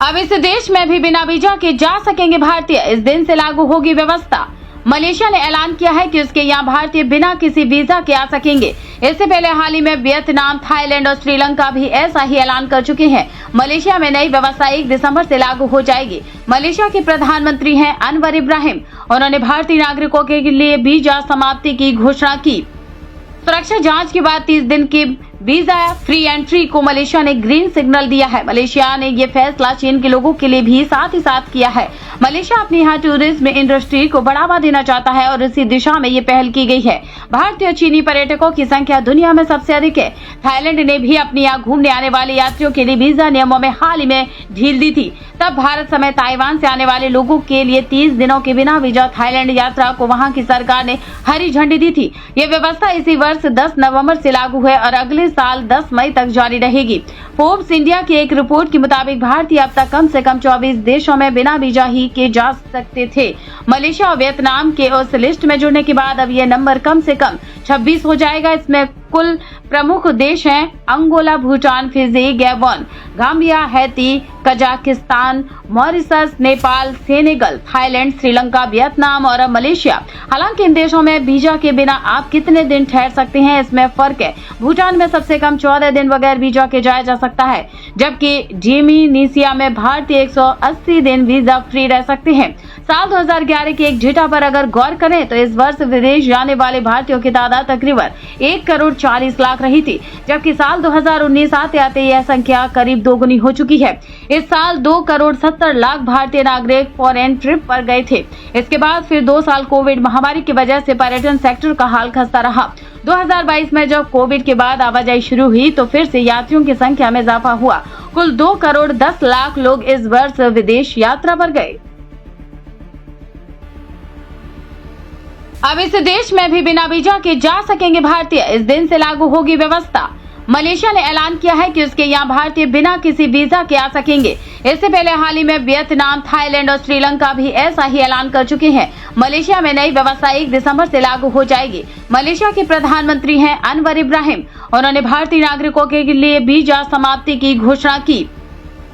अब इस देश में भी बिना वीजा के जा सकेंगे भारतीय। इस दिन से लागू होगी व्यवस्था। मलेशिया ने ऐलान किया है कि उसके यहाँ भारतीय बिना किसी वीजा के आ सकेंगे। इससे पहले हाल ही में वियतनाम, थाईलैंड और श्रीलंका भी ऐसा ही ऐलान कर चुके हैं। मलेशिया में नई व्यवस्था 1 दिसंबर से लागू हो जाएगी। मलेशिया के प्रधानमंत्री हैं अनवर इब्राहिम। उन्होंने भारतीय नागरिकों के लिए वीजा समाप्ति की घोषणा की। सुरक्षा जांच के बाद 30 दिन की वीजा फ्री एंट्री को मलेशिया ने ग्रीन सिग्नल दिया है। मलेशिया ने ये फैसला चीन के लोगों के लिए भी साथ ही साथ किया है। मलेशिया अपनी यहाँ टूरिज्म इंडस्ट्री को बढ़ावा देना चाहता है और इसी दिशा में ये पहल की गई है। भारतीय और चीनी पर्यटकों की संख्या दुनिया में सबसे अधिक है। थाईलैंड ने भी अपनी यहाँ घूमने आने वाले यात्रियों के लिए वीजा नियमों में हाल ही में ढील दी थी। तब भारत समेत ताइवान से आने वाले लोगों के लिए 30 दिनों के बिना वीजा थाईलैंड यात्रा को वहाँ की सरकार ने हरी झंडी दी थी। ये व्यवस्था इसी वर्ष 10 नवंबर से लागू है और अगले साल 10 मई तक जारी रहेगी। फोर्ब्स इंडिया की एक रिपोर्ट के मुताबिक भारतीय अब तक कम से कम 24 देशों में बिना वीजा ही के जा सकते थे। मलेशिया और वियतनाम के उस लिस्ट में जुड़ने के बाद अब ये नंबर कम से कम 26 हो जाएगा। इसमें कुल प्रमुख देश हैं Angola, Bhutan, Fiji, Gabon, Gambia, Haiti, Kazakhstan, Mauritius, Nepal, Senegal, Thailand, Sri Lanka, Vietnam और मलेशिया। हालांकि इन देशों में वीजा के बिना आप कितने दिन ठहर सकते हैं, इसमें फर्क है। भूटान में सबसे कम 14 दिन बगैर वीजा के जाया जा सकता है, जबकि इंडोनेशिया में भारतीय 180 दिन वीजा फ्री रह सकते हैं। साल 2011 की एक डेटा पर अगर गौर करें तो इस वर्ष विदेश जाने वाले भारतीयों की तादाद तकरीबन 1 करोड़ 40 लाख रही थी, जबकि साल 2019 आते आते यह संख्या करीब दोगुनी हो चुकी है। इस साल 2 करोड़ 70 लाख भारतीय नागरिक फॉरेन ट्रिप पर गए थे। इसके बाद फिर 2 साल कोविड महामारी की वजह से पर्यटन सेक्टर का हाल खस्ता रहा। 2022 में जब कोविड के बाद आवाजाही शुरू हुई तो फिर से यात्रियों की संख्या में इजाफा हुआ। कुल 2 करोड़ 10 लाख लोग इस वर्ष विदेश यात्रा पर गए। अब इस देश में भी बिना वीजा के जा सकेंगे भारतीय। इस दिन से लागू होगी व्यवस्था। मलेशिया ने ऐलान किया है कि उसके यहाँ भारतीय बिना किसी वीजा के आ सकेंगे। इससे पहले हाल ही में वियतनाम, थाईलैंड और श्रीलंका भी ऐसा ही ऐलान कर चुके हैं। मलेशिया में नई व्यवस्था 1 दिसंबर से लागू हो जाएगी। मलेशिया के प्रधानमंत्री हैं अनवर इब्राहिम। उन्होंने भारतीय नागरिकों के लिए वीजा समाप्ति की घोषणा की।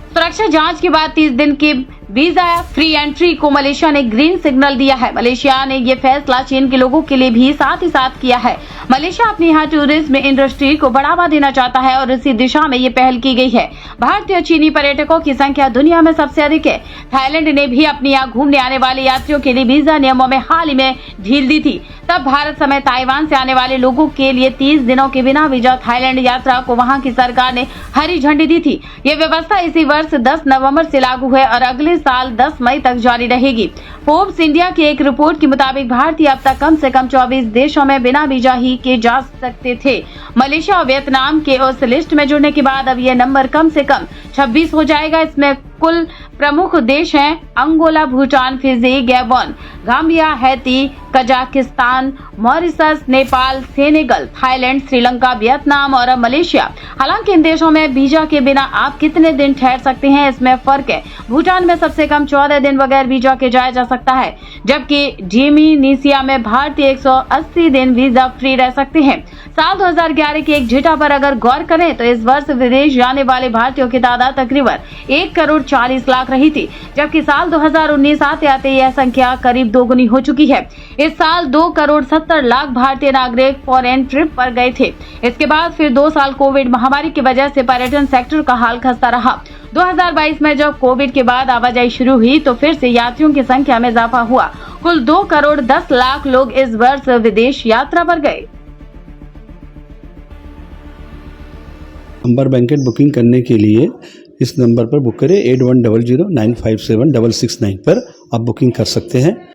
सुरक्षा जांच के बाद 30 दिन की वीजा फ्री एंट्री को मलेशिया ने ग्रीन सिग्नल दिया है। मलेशिया ने ये फैसला चीन के लोगों के लिए भी साथ ही साथ किया है। मलेशिया अपनी यहाँ टूरिज्म इंडस्ट्री को बढ़ावा देना चाहता है और इसी दिशा में ये पहल की गई है। भारतीय और चीनी पर्यटकों की संख्या दुनिया में सबसे अधिक है। थाईलैंड ने भी अपनी यहाँ घूमने आने वाले यात्रियों के लिए वीजा नियमों में हाल ही में ढील दी थी। तब भारत समेत ताइवान से आने वाले लोगों के लिए 30 दिनों के बिना वीजा थाईलैंड यात्रा को वहाँ की सरकार ने हरी झंडी दी थी। ये व्यवस्था इसी वर्ष 10 नवंबर से लागू है और अगले साल 10 मई तक जारी रहेगी। फोर्ब्स इंडिया की एक रिपोर्ट के मुताबिक भारतीय अब तक कम से कम 24 देशों में बिना वीजा ही के जा सकते थे। मलेशिया और वियतनाम के उस लिस्ट में जुड़ने के बाद अब ये नंबर कम से कम 26 हो जाएगा। इसमें कुल प्रमुख देश हैं Angola, Bhutan, Fiji, Gabon, Gambia, Haiti, Kazakhstan, Mauritius, Nepal, Senegal, Thailand, Sri Lanka, Vietnam और मलेशिया। हालांकि इन देशों में वीजा के बिना आप कितने दिन ठहर सकते हैं, इसमें फर्क है। भूटान में सबसे कम 14 दिन बगैर वीजा के जाया जा सकता है, जबकि इंडोनेशिया में भारतीय 180 दिन वीजा फ्री रह सकते हैं। साल 2011 की एक डेटा पर अगर गौर करें तो इस वर्ष विदेश जाने वाले भारतीयों की तादाद तकरीबन 1 करोड़ 40 लाख रही थी, जबकि साल 2019 आते आते यह संख्या करीब दोगुनी हो चुकी है। इस साल 2 करोड़ 70 लाख भारतीय नागरिक फॉरेन ट्रिप पर गए थे। इसके बाद फिर 2 साल कोविड महामारी की वजह से पर्यटन सेक्टर का हाल खस्ता रहा। 2022 में जब कोविड के बाद आवाजाही शुरू हुई तो फिर से यात्रियों की संख्या में इजाफा हुआ। कुल 2 करोड़ 10 लाख लोग इस वर्ष विदेश यात्रा पर गए। नंबर बैंकेट बुकिंग करने के लिए इस नंबर पर बुक करें 8100957669 पर आप बुकिंग कर सकते हैं।